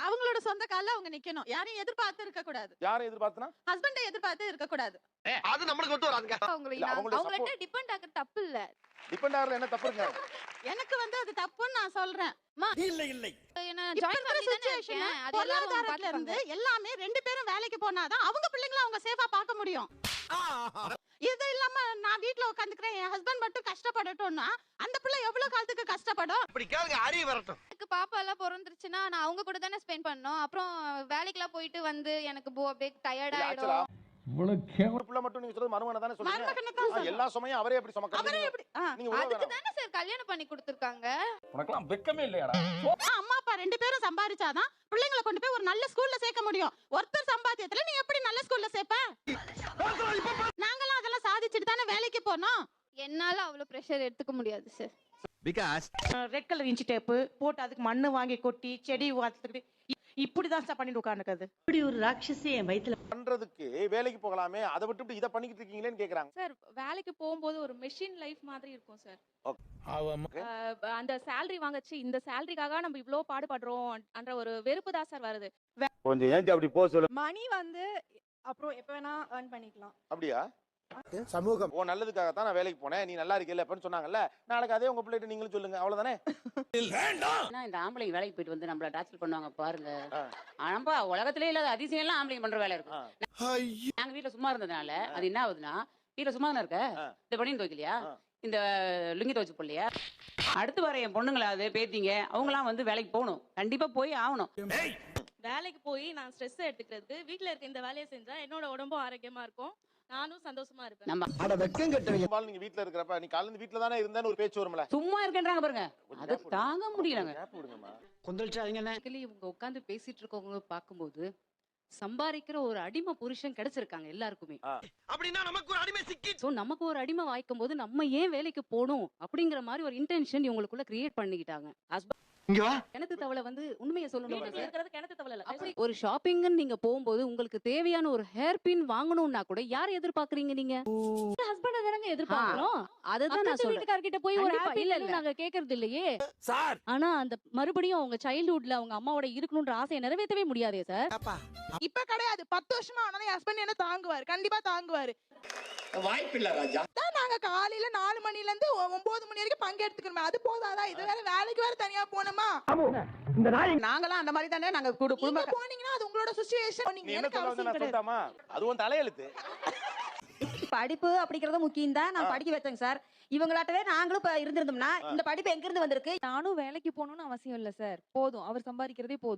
அவங்களோட சொந்த கால்ல அவங்க நிக்கணும். யாரையும் எதிர்பார்த்து இருக்க கூடாது. யாரை எதிர்பார்த்தனா? ஹஸ்பண்ட எதிர்பார்த்து இருக்க கூடாது. அது நம்மளுக்கு ஒத்து வராதுங்க. அவங்கள்ட்ட டிபெண்ட் ஆக தப்பு இல்ல. டிபெண்ட் ஆகல என்ன தப்பு இருக்கு? எனக்கு வந்து அது தப்புன்னு நான் சொல்றேன். இல்லை. ஏன்னா இப்ப ஜாயிண்ட் இருக்கிற ஃபேமிலி தானே சிச்சுவேஷன் இருக்கேன். அது எல்லாரும் பொருளாதாரத்துல இருந்து பாத்துப்பாங்க. எல்லாமே 2 பேரும் வேலைக்கு போனாதான் அவங்க பிள்ளைங்களை அவங்க சேஃபா பார்க்க முடியும். இது இல்லாம நான் வீட்ல உட்கார்ந்துக்கிறேன், என் ஹஸ்பண்ட் மட்டும் கஷ்டப்படட்டும்னா அந்த பிள்ளை எவ்வளவு காலத்துக்கு கஷ்டப்படும்? இப்படி கேளுங்க, அறிய வரட்டும். எனக்கு பாப்பா எல்லாம் பிறந்துருச்சுன்னா நான் அவங்க கூட தானே ஸ்பெண்ட் பண்ணணும். அப்புறம் வேலைக்கெல்லாம் போயிட்டு வந்து எனக்கு அப்படியே டயர்ட் ஆயிடும். ஒரு புள்ள மட்டும் நீங்க சொல்றது மருமகனை தானே சொல்றீங்க. மருமகனை தான் சொல்றேன். எல்லா சுமையும் அவரே எப்படி சுமக்கணும்? அவரே எப்படி நீங்க உள்ள அதுக்கு வேணாம். தானே சார் கல்யாணம் பண்ணி கொடுத்திருக்காங்க. உனக்கெல்லாம் வெக்கமே இல்லையாடா? அம்மா அப்பா 2 பேரும் சம்பாதிச்சாதான் பிள்ளைங்களை கொண்டு போய் ஒரு நல்ல ஸ்கூல்ல சேர்க்க முடியும். ஒருத்தர் சம்பாத்தியத்துல நீ எப்படி நல்ல ஸ்கூல்ல சேர்ப்ப? நாங்களாம் அதெல்லாம் சாதிச்சுட்டு தானே வேலைக்கு போனோம். என்னால அவ்வளவு பிரஷர் எடுத்துக்க முடியாது sir. Because red colour inch tape போட்டு அதுக்கு மண்ணு வாங்கி கொட்டி செடி வளர்த்துக்கிட்டு இப்படிதான் சார் பண்ணிட்டு உட்காந்துருக்காது. இப்படி ஒரு ராட்சசி என் வயித்துல பண்றதுக்கு வேலைக்கு போகலாமே, அதை விட்டுட்டு இதை பண்ணிக்கிட்டு இருக்கீங்களேன்னு கேக்குறாங்க. சார் வேலைக்கு போகும்போது ஒரு மெஷின் லைஃப் மாதிரி இருக்கும் சார். Okay. அந்த சேலரி வாங்கச்சு இந்த சேலரிக்காக நம்ம இவ்ளோ பாடுபடுறோம் என்ற ஒரு வெறுப்பு தான் சார் வருது. கொஞ்சம் ஏன் அப்படி போக சொல்ல? மணி வந்து அப்புறம் எப்ப வேணா earn பண்ணிக்கலாம். அப்படியா? சமூகம் ஓ நல்லதுக்காக தான் நான் வேலைக்கு போனேன், நீ நல்லா இருக்கல அப்படின்னு சொன்னாங்கல்ல, நாளைக்கு அதே உங்க பிள்ளைகிட்ட நீங்களும் சொல்லுங்க, அவ்வளவுதானே? இந்த ஆம்பளைங்க வேலைக்கு போயிட்டு வந்து நம்மள டார்ச்சர் பண்ணுவாங்க பாருங்க. நம்ம உலகத்திலே இல்லாத அதிசயம் எல்லாம் ஆம்பளைங்க பண்ற வேலை இருக்கு. நாங்க வீட்டுல சும்மா இருந்ததுனால அது என்ன ஆகுதுன்னா, வீட்டுல சும்மா தானே இருக்க, இந்த பனியன் துவைக்கலையா, இந்த லுங்கி துவைச்சு போடலையா, அடுத்து வர என் பொண்ணுங்களாவது பேத்திங்க அவங்களாம் வந்து வேலைக்கு போகணும், கண்டிப்பா போய் ஆகணும். வேலைக்கு போய் நான் ஸ்ட்ரெஸ் எடுத்துக்கிறது, வீட்ல இருக்க இந்த வேலையை செஞ்சா என்னோட உடம்பும் ஆரோக்கியமா இருக்கும், நானும் சந்தோஷமா இருப்பேன். நம்ம அட வெக்கம் கட்டுவீங்க. நீங்க வீட்ல இருக்கிறப்ப நீ காலையில வீட்ல தானே இருந்தேன்னு ஒரு பேச்சு வரும்ல. சும்மா இருக்கேன்றாங்க பாருங்க, அது தாங்க முடியலங்க. கொந்தளிச்சாதீங்கண்ணே. இவங்க உட்கார்ந்து பேசிட்டு இருக்கவங்க பார்க்கும்போது சம்பாதிக்கிற ஒரு அடிமை புருஷன் கிடைச்சிருக்காங்க எல்லாருக்குமே. அப்படின்னா நமக்கு ஒரு அடிமை சிக்கி. சோ நமக்கு ஒரு அடிமை வாய்க்கும் போது நம்ம ஏன் வேலைக்கு போகணும் அப்படிங்கிற மாதிரி ஒரு இன்டென்ஷன் இவங்களுக்குள்ள கிரியேட் பண்ணிக்கிட்டாங்க. இங்க வா. கிணத்து தவளை வந்து உண்மையை சொல்லணும், இருக்கிறது கிணத்து தவளை இல்ல. அப்படி ஒரு ஷாப்பிங்னு நீங்க போகும்போது உங்களுக்கு தேவையான ஒரு ஹேர் பின் வாங்கணும்னா கூட யாரை எதிர்பார்க்கறீங்க? நீங்க ஹஸ்பண்ட தானங்க எதிர்பார்க்கறோம். அததான் நான் சொல்றேன். வீட்டுக்காரர்கிட்ட போய் ஒரு ஹேர் பின் நாங்க கேக்குறது இல்லையே சார். ஆனா அந்த மறுபடியும் அவங்க சைல்ட்ஹுட்ல அவங்க அம்மாவோட இருக்கணும்ன்ற ஆசையை நிறைவேற்றவே முடியாதே சார். இப்ப கிடையாது, 10 வருஷமா ஆனாலும் என் ஹஸ்பண்ட் என்ன தாங்குவாரு, கண்டிப்பா தாங்குவாரு. வாய்ப்பில்லை ராஜா. நாங்க காலையில 4 மணில இருந்து 9 மணி வரைக்கும் பங்கெடுத்துக்கணுமே, அது போதாதா? இது வேற வேலைக்கு வேற தனியா போகணுமா? இந்த நாய் நாங்களாம் அந்த மாதிரி தானே, நாங்க குடும்பம் போனீங்கன்னா அது உங்களோட சிச்சுவேஷன். நீ என்ன சொல்ல வந்த நான் சொல்லட்டாமா? அது உன் தலையெழுத்து. படிப்பு அப்படிங்கறது முக்கியம் தான். நான் படிக்க வச்சேங்க சார். இவங்களாட்டவே நாங்களும் இப்ப இருந்திருந்தோம்னா இந்த படிப்பு எங்க இருந்து வந்திருக்கு? நானும் வேலைக்கு போகணும்னு அவசியம் இல்ல சார். போதும் அவர் சம்பாதிக்கிறதே போதும்.